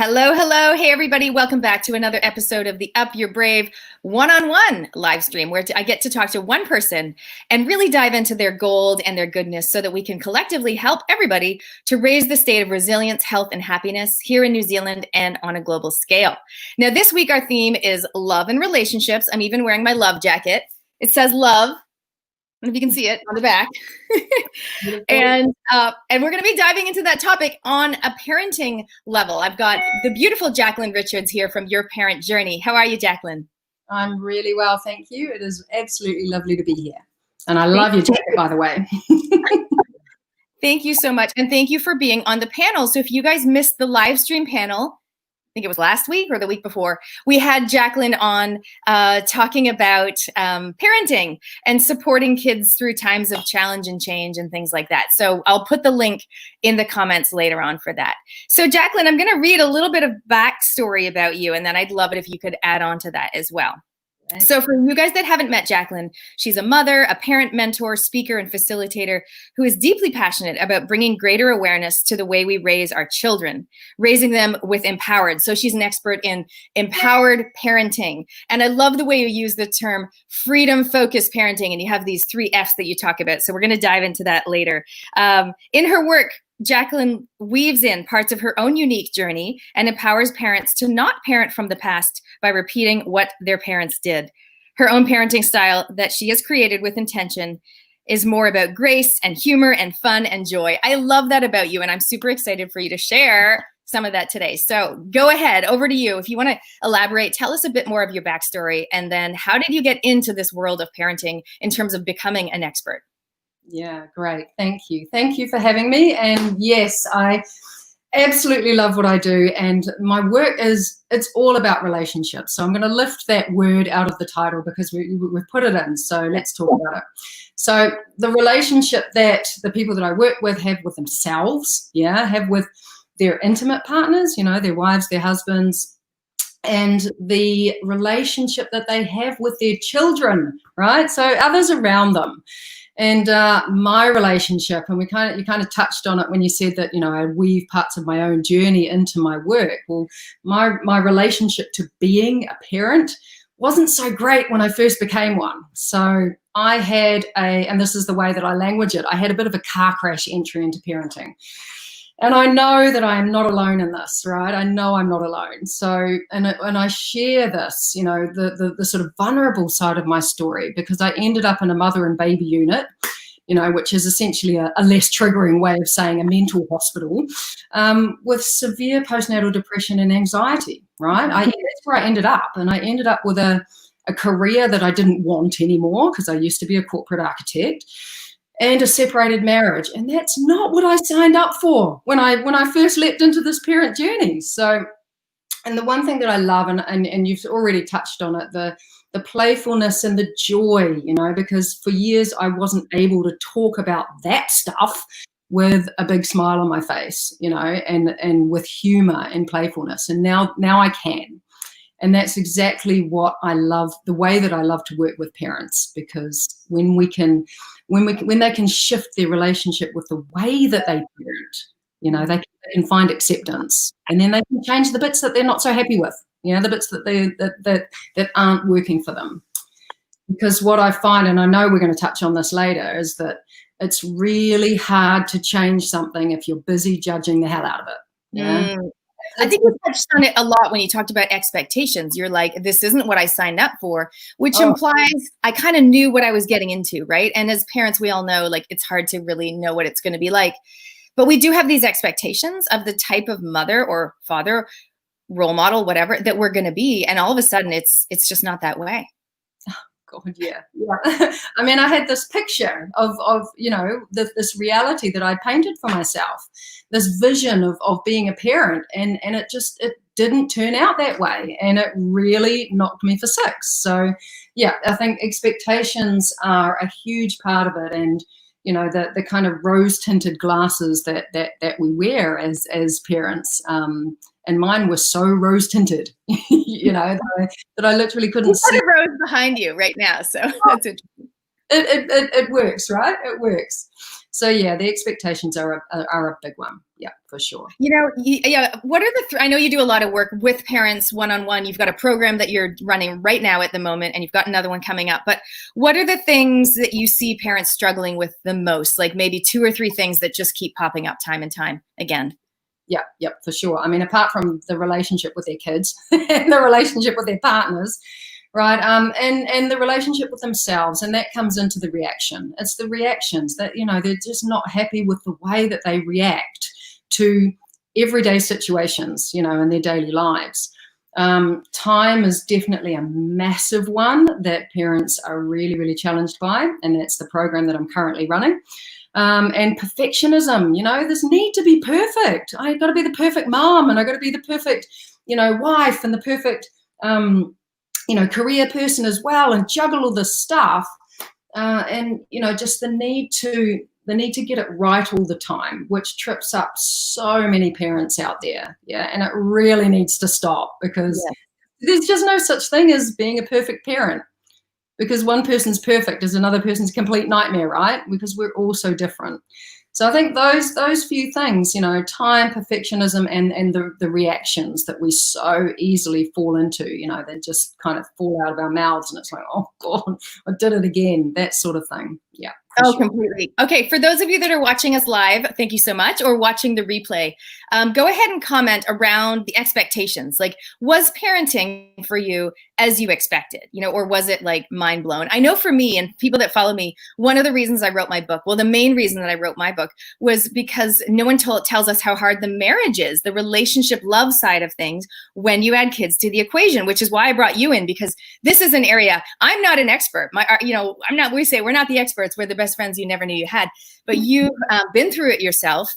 Hello, hello. Hey, everybody. Welcome back to another episode of the Up Your Brave one-on-one live stream, where I get to talk to one person and really dive into their gold and their goodness so that we can collectively help everybody to raise the state of resilience, health, and happiness here in New Zealand and on a global scale. Now, this week, our theme is love and relationships. I'm even wearing my love jacket. It says love. I don't know if you can see it on the back. And we're going to be diving into that topic on a parenting level. I've got the beautiful Jacqlin Richards here from Your Parent Journey. How are you, Jacqlin? I'm really well, thank you. It is absolutely lovely to be here. And I love your jacket, by the way. Thank you so much. And thank you for being on the panel. So if you guys missed the live stream panel, I think it was last week or the week before, we had Jacqlin on talking about parenting and supporting kids through times of challenge and change and things like that. So I'll put the link in the comments later on for that. So Jacqlin, I'm going to read a little bit of backstory about you, and then I'd love it if you could add on to that as well. So for you guys that haven't met Jacqlin, she's a mother, a parent, mentor, speaker, and facilitator who is deeply passionate about bringing greater awareness to the way we raise our children, raising them with empowered. So she's an expert in empowered parenting. And I love the way you use the term freedom-focused parenting, and you have these 3 Fs that you talk about. So we're going to dive into that later. In her work, Jacqlin weaves in parts of her own unique journey and empowers parents to not parent from the past by repeating what their parents did. Her own parenting style that she has created with intention is more about grace and humor and fun and joy. I love that about you, and I'm super excited for you to share some of that today. So go ahead, over to you. If you want to elaborate, tell us a bit more of your backstory, and then how did you get into this world of parenting in terms of becoming an expert? Yeah, great. Thank you. Thank you for having me. And yes, I absolutely love what I do. And my work it's all about relationships. So I'm going to lift that word out of the title because we've put it in. So let's talk about it. So the relationship that the people that I work with have with themselves, have with their intimate partners, their wives, their husbands, and the relationship that they have with their children, right? So others around them. And my relationship, and you kind of touched on it when you said that, I weave parts of my own journey into my work. Well, my relationship to being a parent wasn't so great when I first became one. So I had and this is the way that I language it, I had a bit of a car crash entry into parenting. And I know that I am not alone in this, right? I know I'm not alone. So, and I share this, the sort of vulnerable side of my story, because I ended up in a mother and baby unit, which is essentially a less triggering way of saying a mental hospital, with severe postnatal depression and anxiety, right? That's where I ended up. And I ended up with a career that I didn't want anymore, because I used to be a corporate architect, and a separated marriage. And that's not what I signed up for when I first leapt into this parent journey. So, and the one thing that I love, and you've already touched on it, the playfulness and the joy, because for years I wasn't able to talk about that stuff with a big smile on my face, and with humor and playfulness. And now I can. And that's exactly what I love, the way that I love to work with parents, because when they can shift their relationship with the way that they parent, they can find acceptance, and then they can change the bits that they're not so happy with, the bits that aren't working for them. Because what I find, and I know we're going to touch on this later, is that it's really hard to change something if you're busy judging the hell out of it. Yeah. I think you touched on it a lot when you talked about expectations. You're like, this isn't what I signed up for, which implies I kind of knew what I was getting into, right? And as parents, we all know, like, it's hard to really know what it's going to be like. But we do have these expectations of the type of mother or father, role model, whatever, that we're going to be. And all of a sudden, it's just not that way. God, yeah. I mean, I had this picture of this reality that I painted for myself, this vision of being a parent, and it didn't turn out that way, and it really knocked me for 6. So, yeah, I think expectations are a huge part of it, and the kind of rose-tinted glasses that we wear as parents. And mine was so rose-tinted, that I literally couldn't see. There's a rose behind you right now, so that's interesting. It works, right? It works. So yeah, the expectations are a big one. Yeah, for sure. Yeah. What are I know you do a lot of work with parents one-on-one. You've got a program that you're running right now at the moment, and you've got another one coming up. But what are the things that you see parents struggling with the most? Like maybe 2 or 3 things that just keep popping up time and time again. Yeah, for sure. I mean, apart from the relationship with their kids and the relationship with their partners, right? And the relationship with themselves, and that comes into the reaction. It's the reactions that, they're just not happy with the way that they react to everyday situations, in their daily lives. Time is definitely a massive one that parents are really, really challenged by, and that's the program that I'm currently running. And perfectionism, this need to be perfect. I got to be the perfect mom, and I got to be the perfect, wife, and the perfect, career person as well, and juggle all this stuff. And just the need to get it right all the time, which trips up so many parents out there. Yeah, and it really needs to stop, because there's just no such thing as being a perfect parent. Because one person's perfect is another person's complete nightmare, right? Because we're all so different. So I think those few things, time, perfectionism, and the reactions that we so easily fall into, they just kind of fall out of our mouths, and it's like, oh God, I did it again, that sort of thing. Yeah. Oh, completely. Okay, for those of you that are watching us live, thank you so much, or watching the replay, go ahead and comment around the expectations. Like, was parenting for you as you expected, or was it like mind blown? I know for me and people that follow me, one of the reasons I wrote my book, well, the main reason that I wrote my book was because no one tells us how hard the marriage is, the relationship love side of things when you add kids to the equation, which is why I brought you in, because this is an area I'm not an expert. We say we're not the experts, we're the best friends you never knew you had, but you've been through it yourself.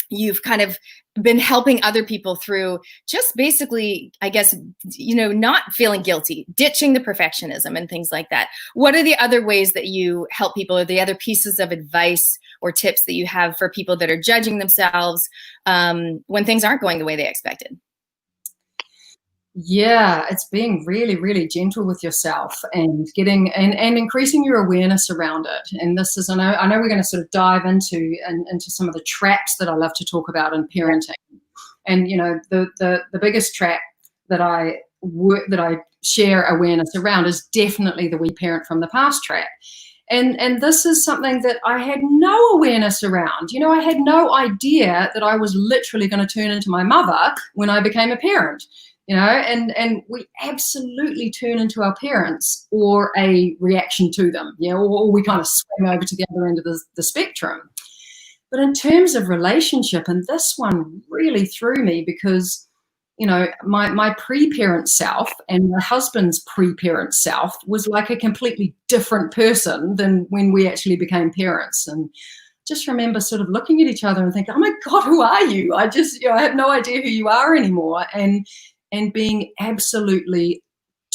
You've kind of been helping other people through just basically, I guess, not feeling guilty, ditching the perfectionism and things like that. What are the other ways that you help people, or the other pieces of advice or tips that you have for people that are judging themselves when things aren't going the way they expected? Yeah, it's being really, really gentle with yourself, and getting and increasing your awareness around it. And this is, I know we're going to sort of dive into some of the traps that I love to talk about in parenting. And the biggest trap that I share awareness around is definitely the we parent from the past trap. And this is something that I had no awareness around. I had no idea that I was literally going to turn into my mother when I became a parent. And we absolutely turn into our parents, or a reaction to them, or we kind of swing over to the other end of the spectrum. But in terms of relationship, and this one really threw me, because, my pre-parent self and my husband's pre-parent self was like a completely different person than when we actually became parents. And just remember sort of looking at each other and thinking, oh my God, who are you? I just, I have no idea who you are anymore. And being absolutely,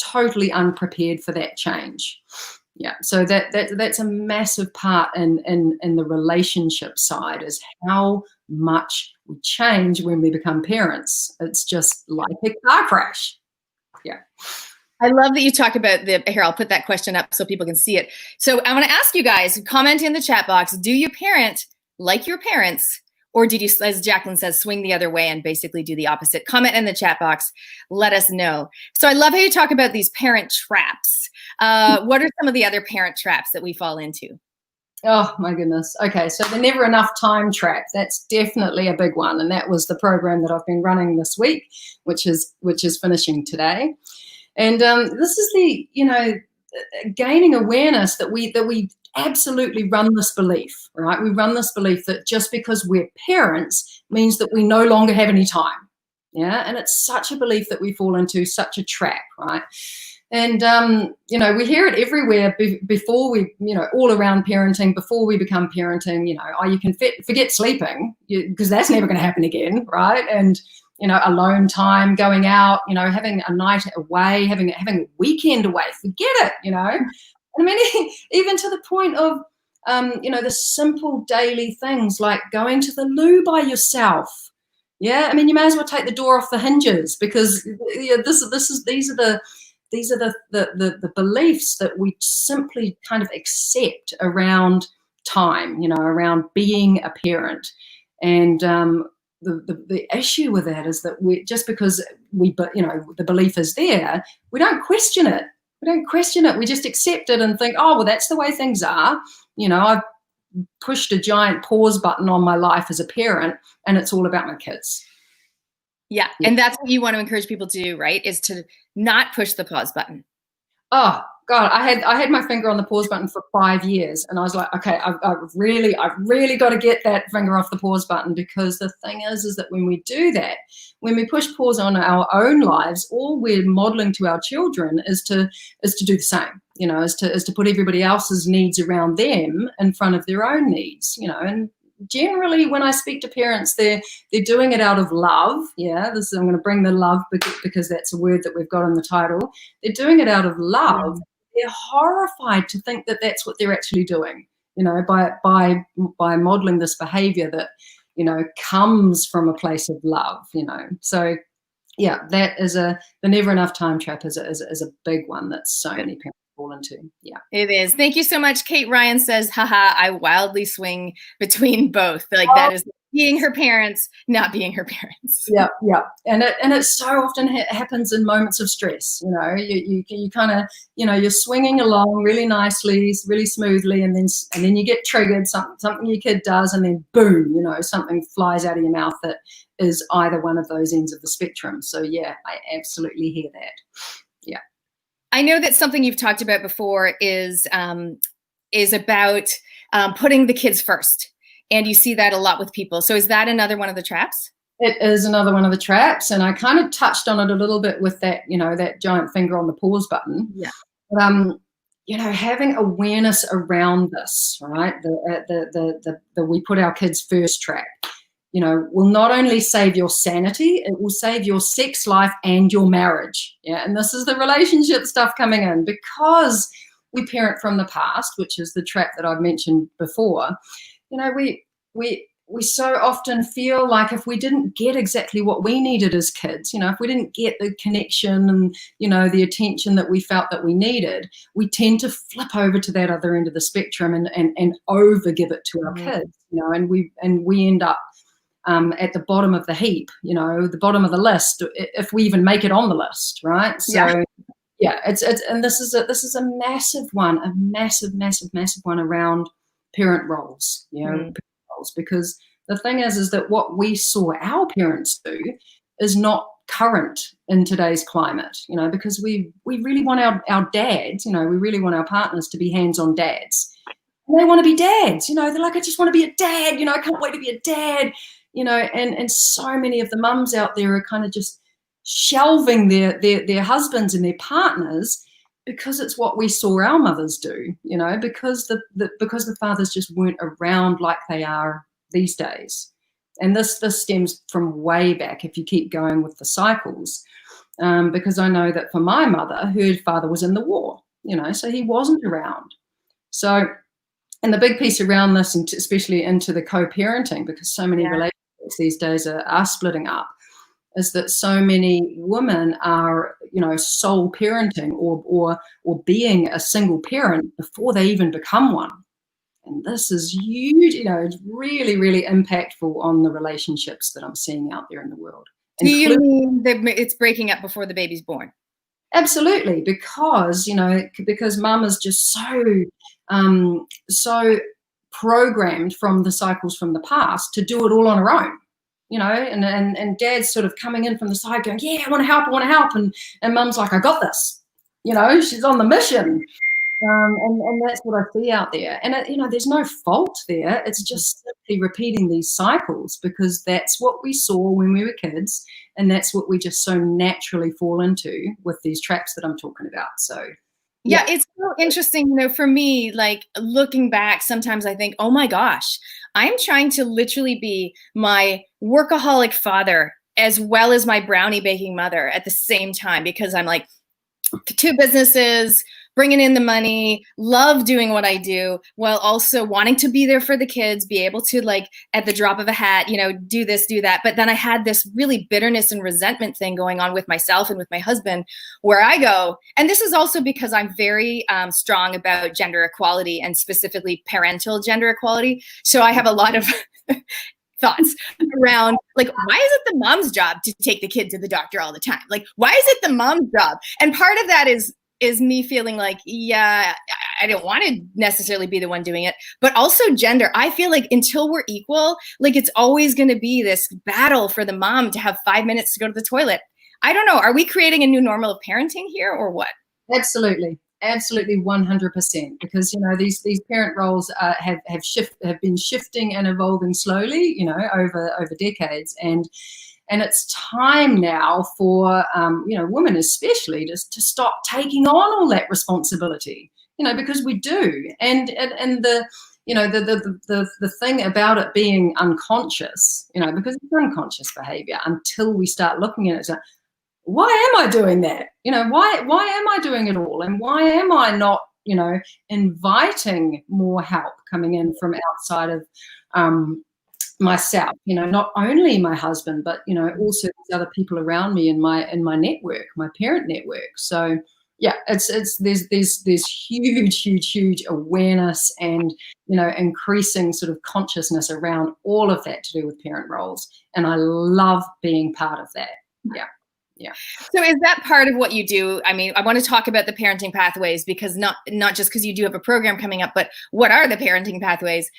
totally unprepared for that change. Yeah, so that's a massive part in the relationship side, is how much we change when we become parents. It's just like a car crash. Yeah. I love that you talk about here, I'll put that question up so people can see it. So I want to ask you guys, comment in the chat box, do you parent like your parents? Or did you, as Jacqlin says, swing the other way and basically do the opposite? Comment in the chat box. Let us know. So I love how you talk about these parent traps. What are some of the other parent traps that we fall into? Oh, my goodness. Okay, so the never enough time trap. That's definitely a big one. And that was the program that I've been running this week, which is finishing today. And this is the, gaining awareness that we absolutely run this belief, right? We run this belief that just because we're parents means that we no longer have any time. Yeah. And it's such a belief that we fall into, such a trap, right? And, we hear it everywhere before we, all around parenting, before we become parenting, you can forget sleeping, because that's never going to happen again, right? And, alone time, going out, having a night away, having a weekend away, forget it, I mean, even to the point of, the simple daily things like going to the loo by yourself. Yeah, I mean, you may as well take the door off the hinges, because these are the beliefs that we simply kind of accept around time, around being a parent. And the issue with that is that just because the belief is there, we don't question it. We just accept it and think, oh, well, that's the way things are. I've pushed a giant pause button on my life as a parent, and it's all about my kids. Yeah. And that's what you want to encourage people to do, right? Is to not push the pause button. Oh God, I had my finger on the pause button for 5 years, and I was like, okay, I've really got to get that finger off the pause button, because the thing is that when we do that, when we push pause on our own lives, all we're modeling to our children is to do the same, is to put everybody else's needs around them in front of their own needs, and generally when I speak to parents, they're doing it out of love. I'm going to bring the love because that's a word that we've got in the title. They're doing it out of love. They're horrified to think that that's what they're actually doing, by modeling this behavior that, comes from a place of love, So yeah, that is the never enough time trap is a big one that so many parents fall into. Yeah, it is. Thank you so much. Kate Ryan says, haha, I wildly swing between both. Like that is being her parents, not being her parents. Yeah. And it so often happens in moments of stress. You kind of, you're swinging along really nicely, really smoothly, and then you get triggered, something your kid does, and then boom, something flies out of your mouth that is either one of those ends of the spectrum. So yeah, I absolutely hear that. Yeah. I know that something you've talked about before is about putting the kids first. And you see that a lot with people. So is that another one of the traps? It is another one of the traps. And I kind of touched on it a little bit with that, that giant finger on the pause button. Yeah. But, having awareness around this, right? The we put our kids first trap, will not only save your sanity, it will save your sex life and your marriage. Yeah. And this is the relationship stuff coming in, because we parent from the past, which is the trap that I've mentioned before. We so often feel like if we didn't get exactly what we needed as kids, if we didn't get the connection and, the attention that we felt that we needed, we tend to flip over to that other end of the spectrum and over give it to our kids, and we end up at the bottom of the heap, the bottom of the list, if we even make it on the list, right? So yeah, it's and this is a massive one, a massive one around parent roles, roles, because the thing is that what we saw our parents do is not current in today's climate, because we really want our dads, we really want our partners to be hands-on dads. And they want to be dads, they're like, I just want to be a dad, I can't wait to be a dad, and so many of the mums out there are kind of just shelving their husbands and their partners, because it's what we saw our mothers do, because the fathers just weren't around like they are these days. And this stems from way back, if you keep going with the cycles, because I know that for my mother, her father was in the war, so he wasn't around. So, and the big piece around this, and especially into the co-parenting, because so many relationships these days are splitting up, is that so many women are, sole parenting or being a single parent before they even become one. And this is huge, it's really, really impactful on the relationships that I'm seeing out there in the world. Do you mean that it's breaking up before the baby's born? Absolutely, because mum is just so programmed from the cycles from the past to do it all on her own. And dad's sort of coming in from the side going, yeah, I want to help. And mum's like, I got this. She's on the mission. And that's what I see out there. And, there's no fault there. It's just simply repeating these cycles, because that's what we saw when we were kids. And that's what we just so naturally fall into with these traps that I'm talking about. So, yeah, it's so interesting, for me, like looking back, sometimes I think, oh my gosh, I'm trying to literally be my workaholic father as well as my brownie baking mother at the same time, because I'm like 2 businesses, bringing in the money, love doing what I do, while also wanting to be there for the kids, be able to like at the drop of a hat, you know, do this, do that. But then I had this really bitterness and resentment thing going on with myself and with my husband, where I go, and this is also because I'm very strong about gender equality and specifically parental gender equality. So I have a lot of thoughts around like, why is it the mom's job to take the kid to the doctor all the time? Like, why is it the mom's job? And part of that is me feeling like, yeah, I don't want to necessarily be the one doing it, but also gender. I feel like until we're equal, like it's always going to be this battle for the mom to have 5 minutes to go to the toilet. I don't know. Are we creating a new normal of parenting here or what? Absolutely. Absolutely, 100%. Because you know these parent roles have been shifting and evolving slowly, you know, over decades, and it's time now for you know, women especially to stop taking on all that responsibility, you know, because we do, and the you know the thing about it being unconscious, you know, because it's unconscious behavior until we start looking at it. Why am I doing that? You know, why am I doing it all? And why am I not, you know, inviting more help coming in from outside of myself? You know, not only my husband, but, you know, also these other people around me in my network, my parent network. So yeah, there's huge awareness and, you know, increasing sort of consciousness around all of that to do with parent roles. And I love being part of that. Yeah. Yeah. So is that part of what you do? I mean, I want to talk about the parenting pathways, because not just because you do have a program coming up, but what are the parenting pathways?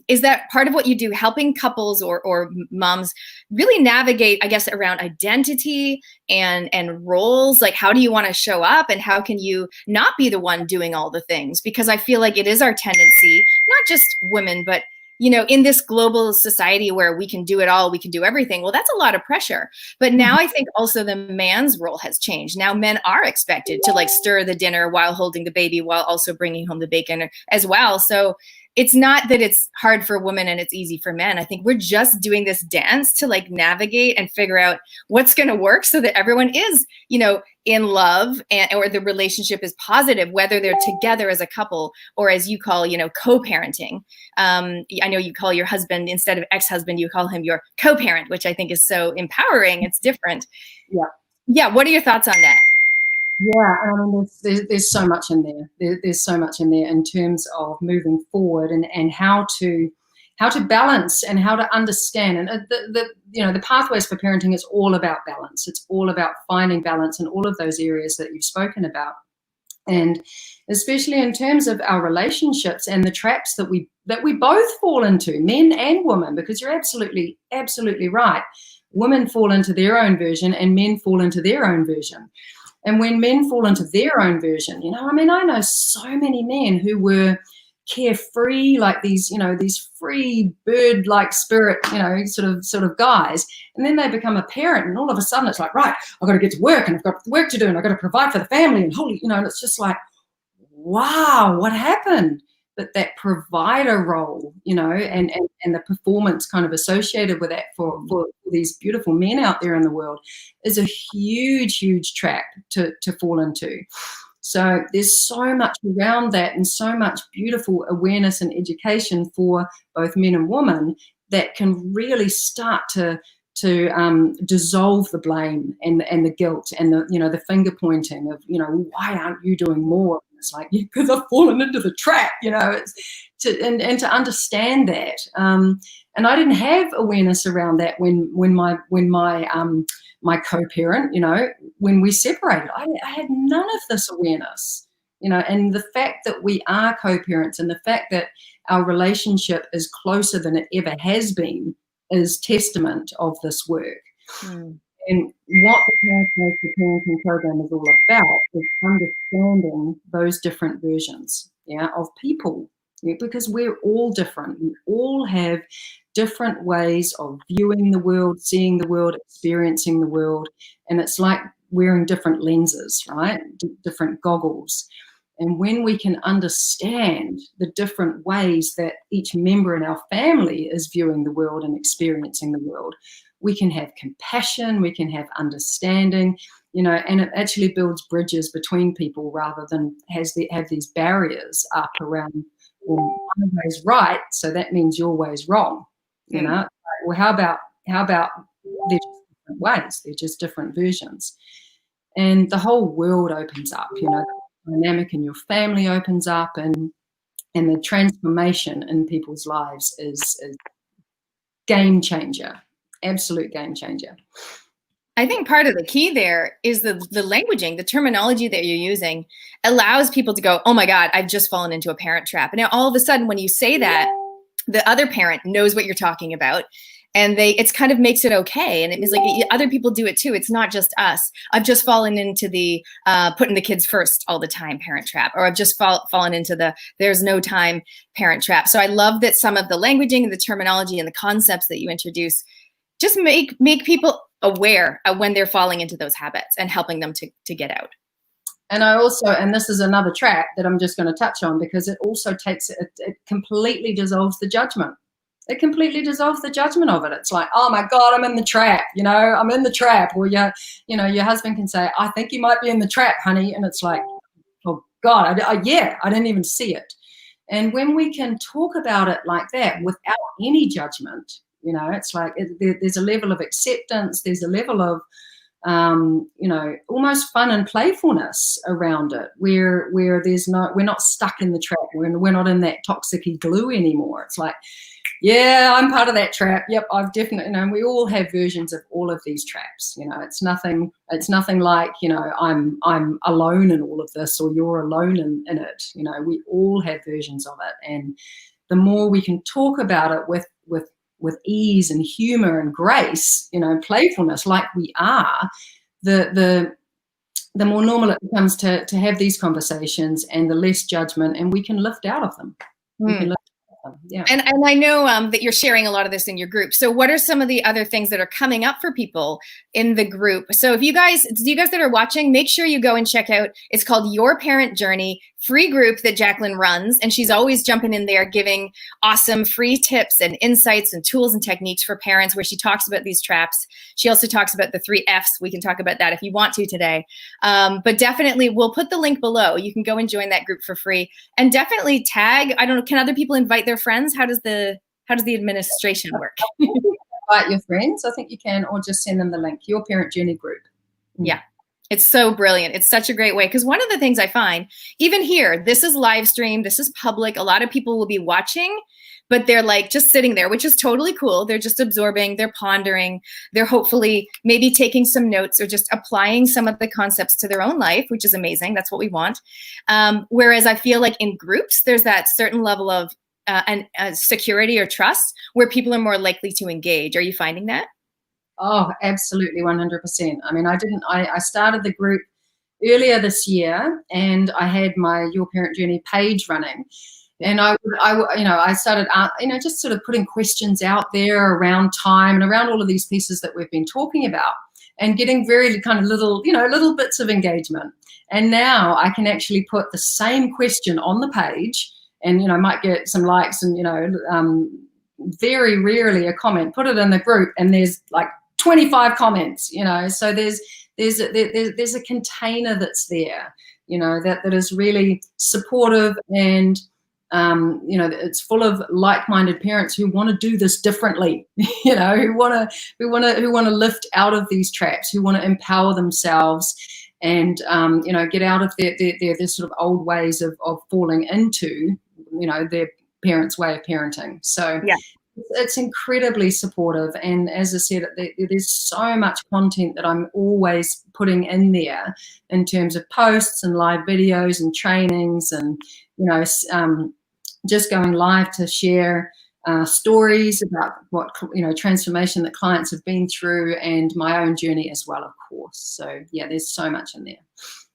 Is that part of what you do, helping couples or moms really navigate, I guess, around identity and roles? Like, how do you want to show up, and how can you not be the one doing all the things? Because I feel like it is our tendency, not just women, but you know, in this global society where we can do it all, we can do everything. Well, that's a lot of pressure. But now I think also the man's role has changed. Now men are expected to like stir the dinner while holding the baby, while also bringing home the bacon as well. So it's not that it's hard for women and it's easy for men. I think we're just doing this dance to like navigate and figure out what's going to work so that everyone is, you know, in love, and or the relationship is positive, whether they're together as a couple or, as you call, you know, co-parenting. I know you call your husband, instead of ex-husband, you call him your co-parent, which I think is so empowering. It's different. Yeah. Yeah. What are your thoughts on that? Yeah, I mean, there's so much in there. There's so much in there in terms of moving forward and how to balance and how to understand. And you know, the pathways for parenting is all about balance. It's all about finding balance in all of those areas that you've spoken about, and especially in terms of our relationships and the traps that we both fall into, men and women. Because you're absolutely right. Women fall into their own version, and men fall into their own version. And when men fall into their own version, you know, I mean, I know so many men who were carefree, like these, you know, these free bird-like spirit, you know, sort of guys. And then they become a parent, and all of a sudden it's like, right, I've got to get to work, and I've got work to do, and I've got to provide for the family, and holy, you know, and it's just like, wow, what happened? But that provider role, you know, and the performance kind of associated with that for these beautiful men out there in the world is a huge trap to fall into. So there's so much around that, and so much beautiful awareness and education for both men and women that can really start to dissolve the blame and the guilt and the, you know, the finger pointing of, you know, why aren't you doing more? It's like, yeah, because I've fallen into the trap, you know. It's to understand that. And I didn't have awareness around that when my co-parent, you know, when we separated, I had none of this awareness, you know. And the fact that we are co-parents, and the fact that our relationship is closer than it ever has been, is testament of this work. And what the Pathways for Parenting program is all about is understanding those different versions, yeah, of people, yeah, because we're all different. We all have different ways of viewing the world, seeing the world, experiencing the world, and it's like wearing different lenses, right? Different goggles. And when we can understand the different ways that each member in our family is viewing the world and experiencing the world, we can have compassion, we can have understanding, and it actually builds bridges between people rather than have these barriers up around, well, my way's right, so that means your way's wrong. Well, how about they're just different ways, they're just different versions. And the whole world opens up, the dynamic in your family opens up, and the transformation in people's lives is game changer, absolute game changer. I think part of the key there is the languaging, the terminology that you're using allows people to go, oh my God, I've just fallen into a parent trap. And now all of a sudden, when you say that, the other parent knows what you're talking about. And it's kind of makes it okay. And it means like other people do it too. It's not just us. I've just fallen into the putting the kids first all the time parent trap, or I've just fallen into the there's no time parent trap. So I love that some of the languaging and the terminology and the concepts that you introduce just make people aware of when they're falling into those habits and helping them to get out. And I also, and this is another trap that I'm just going to touch on, because it also it completely dissolves the judgment. It completely dissolves the judgment of it. It's like, oh my God, I'm in the trap, I'm in the trap. Or your husband can say, I think you might be in the trap, honey. And it's like, oh God, I didn't even see it. And when we can talk about it like that without any judgment, it's like there's a level of acceptance, there's a level of, almost fun and playfulness around it, where we're not stuck in the trap, we're not in that toxic-y glue anymore. It's like, yeah, I'm part of that trap. Yep, I've definitely, we all have versions of all of these traps. It's nothing like, I'm alone in all of this, or you're alone in it. We all have versions of it. And the more we can talk about it with ease and humor and grace, playfulness, like we are, the more normal it becomes to have these conversations, and the less judgment, and we can lift out of them. We can lift out of them. Yeah. And I know that you're sharing a lot of this in your group. So what are some of the other things that are coming up for people in the group? So if you guys that are watching, make sure you go and check out, it's called Your Parent Journey, free group that Jacqlin runs. And she's always jumping in there, giving awesome free tips and insights and tools and techniques for parents, where she talks about these traps. She also talks about the 3 F's. We can talk about that if you want to today. But definitely, we'll put the link below. You can go and join that group for free, and definitely tag. I don't know, can other people invite their friends? How does the administration work? Invite your friends, I think you can, or just send them the link. Your Parent Journey group. Yeah. It's so brilliant. It's such a great way, because one of the things I find, even here, this is live stream, this is public. A lot of people will be watching, but they're like just sitting there, which is totally cool. They're just absorbing, they're pondering, they're hopefully maybe taking some notes or just applying some of the concepts to their own life, which is amazing. That's what we want. Whereas I feel like in groups, there's that certain level of security or trust where people are more likely to engage. Are you finding that? Oh, absolutely, 100%. I mean, I started the group earlier this year, and I had my Your Parent Journey page running, and I started, just sort of putting questions out there around time and around all of these pieces that we've been talking about, and getting very kind of little bits of engagement. And now I can actually put the same question on the page, and might get some likes, and very rarely a comment. Put it in the group, and there's like 25 comments, so there's a container that's there, that is really supportive, and it's full of like-minded parents who want to do this differently, who want to lift out of these traps, who want to empower themselves, and get out of their sort of old ways of falling into their parents' way of parenting. So yeah. It's incredibly supportive, and as I said, there's so much content that I'm always putting in there in terms of posts and live videos and trainings, and just going live to share stories about what transformation that clients have been through, and my own journey as well, of course. So yeah, there's so much in there.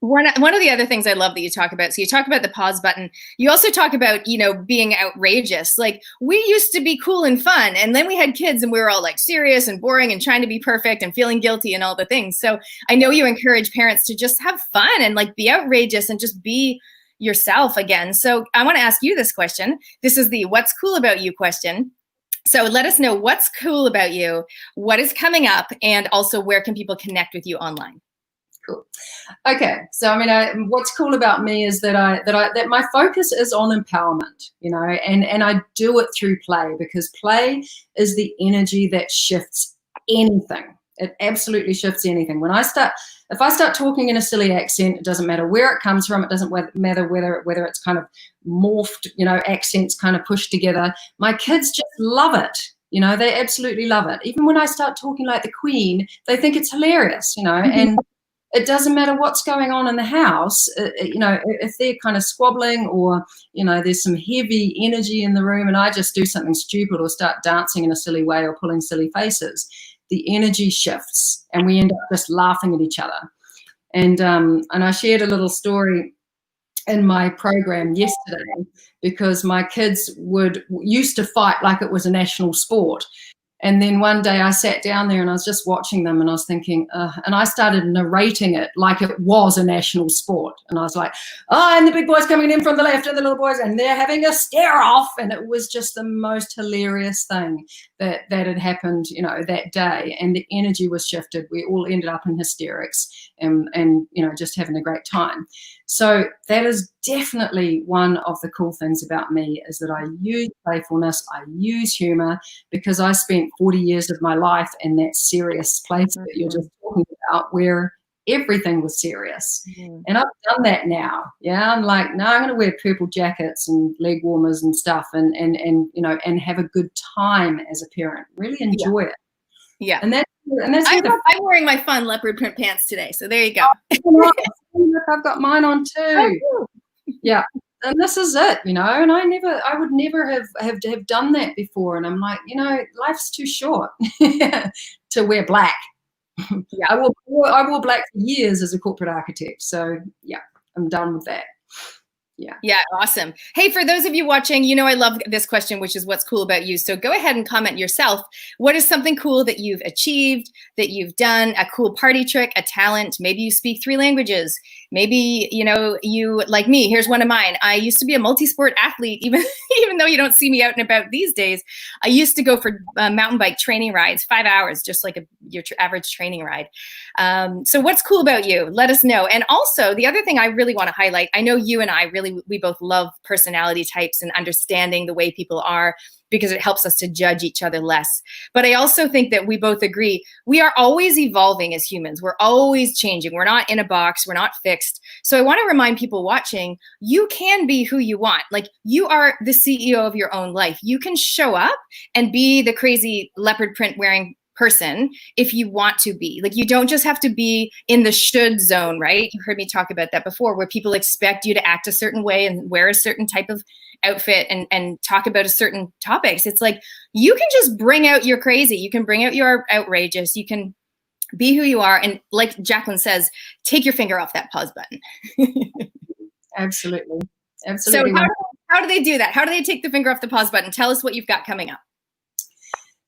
One of the other things I love that you talk about, so you talk about the pause button. You also talk about, being outrageous. Like, we used to be cool and fun, and then we had kids and we were all like serious and boring and trying to be perfect and feeling guilty and all the things. So I know you encourage parents to just have fun and like be outrageous and just be yourself again. So I want to ask you this question. This is the what's cool about you question. So let us know what's cool about you, what is coming up, and also where can people connect with you online? Cool. Okay, so I mean, what's cool about me is that my focus is on empowerment, you know, and I do it through play, because play is the energy that shifts anything. It absolutely shifts anything. If I start talking in a silly accent, it doesn't matter where it comes from. It doesn't matter whether it's kind of morphed, you know, accents kind of pushed together. My kids just love it. You know, they absolutely love it. Even when I start talking like the Queen, they think it's hilarious, you know, and it doesn't matter what's going on in the house, you know, if they're kind of squabbling or, you know, there's some heavy energy in the room and I just do something stupid or start dancing in a silly way or pulling silly faces, the energy shifts and we end up just laughing at each other. And I shared a little story in my program yesterday because my kids used to fight like it was a national sport. And then one day I sat down there and I was just watching them and I was thinking, and I started narrating it like it was a national sport. And I was like, oh, and the big boys coming in from the left and the little boys, and they're having a stare off. And it was just the most hilarious thing that had happened, you know, that day. And the energy was shifted. We all ended up in hysterics and you know, just having a great time. So that is definitely one of the cool things about me, is that I use playfulness, I use humor, because I spent 40 years of my life in that serious place that you're just talking about, where everything was serious. And I've done that now. Yeah, I'm like, no, I'm going to wear purple jackets and leg warmers and stuff, and you know, and have a good time as a parent. Really enjoy it. Yeah. And that's I'm wearing my fun leopard print pants today, so there you go. Look, I've got mine on too. Yeah. And this is it, you know, and I would never have done that before. And I'm like, you know, life's too short to wear black. Yeah, I wore black for years as a corporate architect. So yeah, I'm done with that. Yeah, awesome. Hey, for those of you watching, you know, I love this question, which is what's cool about you. So go ahead and comment yourself. What is something cool that you've achieved, that you've done, a cool party trick, a talent? Maybe you speak 3 languages. Maybe, you know, you, like me, here's one of mine. I used to be a multi-sport athlete, even though you don't see me out and about these days. I used to go for mountain bike training rides, 5 hours, just like your average training ride. So what's cool about you? Let us know. And also, the other thing I really want to highlight, I know you and I we both love personality types and understanding the way people are, because it helps us to judge each other less. But I also think that we both agree we are always evolving as humans. We're always changing. We're not in a box. We're not fixed. So I want to remind people watching, you can be who you want. Like, you are the CEO of your own life. You can show up and be the crazy leopard print wearing person if you want to be. Like, you don't just have to be in the should zone, right? You heard me talk about that before, where people expect you to act a certain way and wear a certain type of outfit and talk about a certain topics. It's like, you can just bring out your crazy, you can bring out your outrageous, you can be who you are, and like Jacqlin says, take your finger off that pause button. Absolutely. So how do they do that? How do they take the finger off the pause button? Tell us what you've got coming up.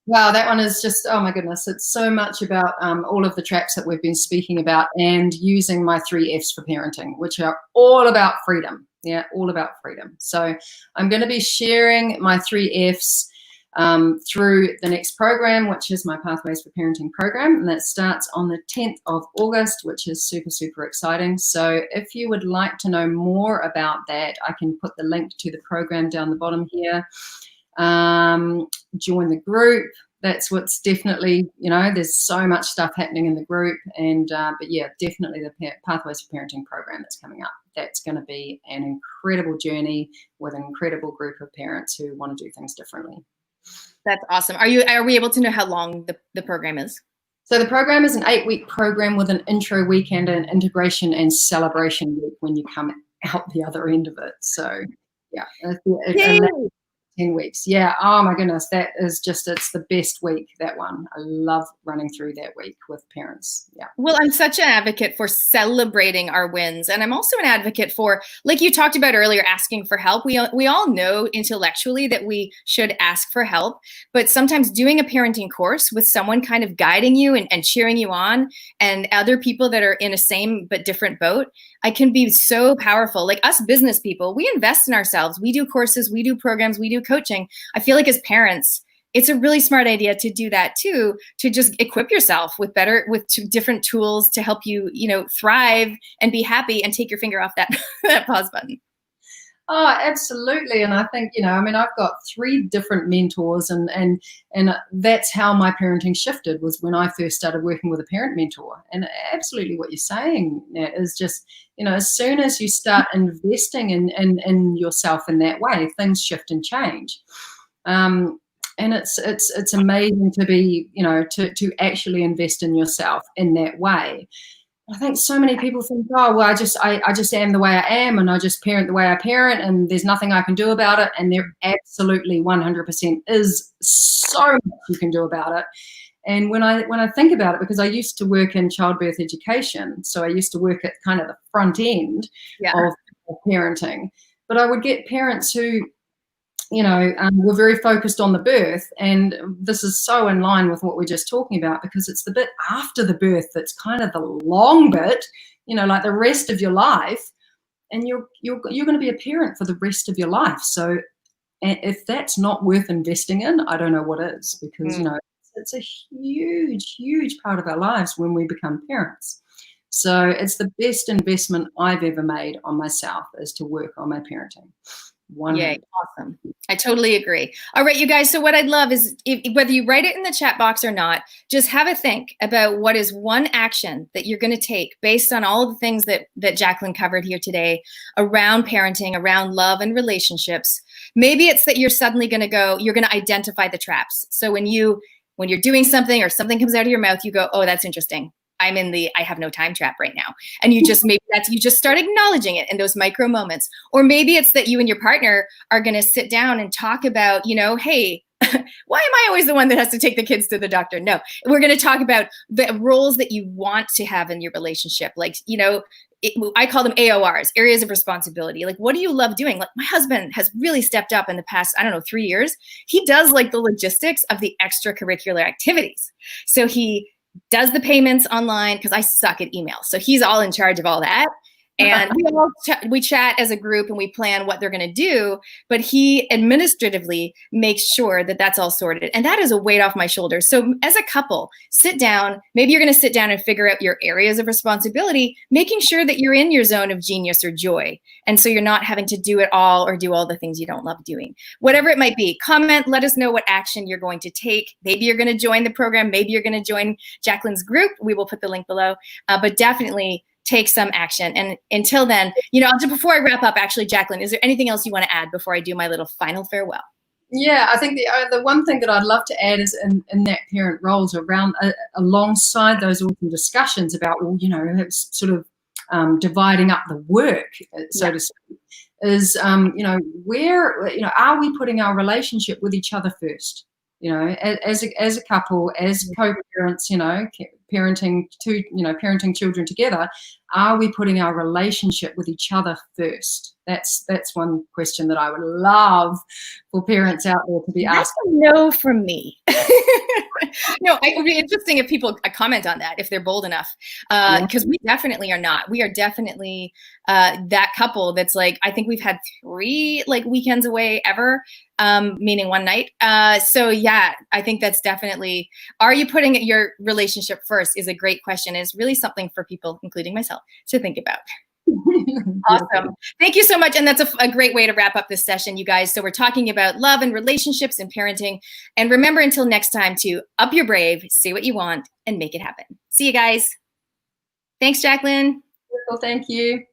Wow, that one is just, oh my goodness, it's so much about all of the tracks that we've been speaking about, and using my 3 Fs for parenting, which are all about freedom. Yeah, all about freedom. So I'm going to be sharing my 3 Fs through the next program, which is my Pathways for Parenting program, and that starts on the 10th of August, which is super, super exciting. So if you would like to know more about that, I can put the link to the program down the bottom here. Join the group. That's what's definitely, you know, there's so much stuff happening in the group, and but yeah, definitely the Pathways for Parenting program that's coming up. That's going to be an incredible journey with an incredible group of parents who want to do things differently. That's awesome. Are we able to know how long the program is? So the program is an 8-week program with an intro weekend and integration and celebration week when you come out the other end of it. So yeah, 10 weeks. Yeah. Oh my goodness. That is just, it's the best week, that one. I love running through that week with parents. Yeah. Well, I'm such an advocate for celebrating our wins. And I'm also an advocate for, like you talked about earlier, asking for help. We all know intellectually that we should ask for help, but sometimes doing a parenting course with someone kind of guiding you and cheering you on, and other people that are in a same but different boat, I can be so powerful. Like us business people, we invest in ourselves. We do courses, we do programs, we do coaching. I feel like as parents, it's a really smart idea to do that too, to just equip yourself with different tools to help you, thrive and be happy and take your finger off that, that pause button. Oh, absolutely. And I think, I've got 3 different mentors, and that's how my parenting shifted, was when I first started working with a parent mentor. And absolutely what you're saying, Nat, is just, as soon as you start investing in yourself in that way, things shift and change. And it's amazing to be, to actually invest in yourself in that way. I think so many people think, oh, well, I just am the way I am, and I just parent the way I parent, and there's nothing I can do about it. And there absolutely 100% is so much you can do about it. And when I think about it, because I used to work in childbirth education, so I used to work at kind of the front end of parenting, but I would get parents who, we're very focused on the birth. And this is so in line with what we're just talking about, because it's the bit after the birth that's kind of the long bit, like the rest of your life. And you're going to be a parent for the rest of your life. So if that's not worth investing in, I don't know what is, because, it's a huge, huge part of our lives when we become parents. So it's the best investment I've ever made on myself, is to work on my parenting. Yay, awesome. I totally agree. All right, you guys. So what I'd love is, whether you write it in the chat box or not, just have a think about what is one action that you're going to take based on all of the things that Jacqlin covered here today around parenting, around love and relationships. Maybe it's that you're suddenly going to you're going to identify the traps. So when you're doing something or something comes out of your mouth, you go, oh, that's interesting. I'm in the I have no time trap right now. And you just you just start acknowledging it in those micro moments. Or maybe it's that you and your partner are going to sit down and talk about, hey, why am I always the one that has to take the kids to the doctor? No, we're going to talk about the roles that you want to have in your relationship. Like, I call them AORs, areas of responsibility. Like, what do you love doing? Like, my husband has really stepped up in the past, 3 years. He does like the logistics of the extracurricular activities. So he does the payments online, because I suck at email. So he's all in charge of all that. And we chat as a group and we plan what they're going to do, but he administratively makes sure that that's all sorted. And that is a weight off my shoulders. So as a couple, sit down. Maybe you're going to sit down and figure out your areas of responsibility, making sure that you're in your zone of genius or joy. And so you're not having to do it all or do all the things you don't love doing. Whatever it might be, comment, let us know what action you're going to take. Maybe you're going to join the program. Maybe you're going to join Jacqlin's group. We will put the link below, but definitely take some action. And until then, before I wrap up, actually, Jacqlin, is there anything else you want to add before I do my little final farewell? Yeah, I think the one thing that I'd love to add is in that parent roles around alongside those awesome discussions about, sort of dividing up the work, so to speak, is, where, are we putting our relationship with each other first? As a couple, as co-parents, parenting children together, are we putting our relationship with each other first? That's one question that I would love for parents out there to be asked. That's a no from me. No, it would be interesting if people comment on that, if they're bold enough, because we definitely are not. We are definitely that couple that's like, I think we've had 3 weekends away ever, meaning one night. So yeah, I think that's definitely, are you putting your relationship first is a great question. It's really something for people, including myself, to think about. Awesome. Thank you so much. And that's a great way to wrap up this session, you guys. So we're talking about love and relationships and parenting. And remember, until next time, to up your brave, say what you want, and make it happen. See you guys. Thanks, Jacqlin. Well, thank you.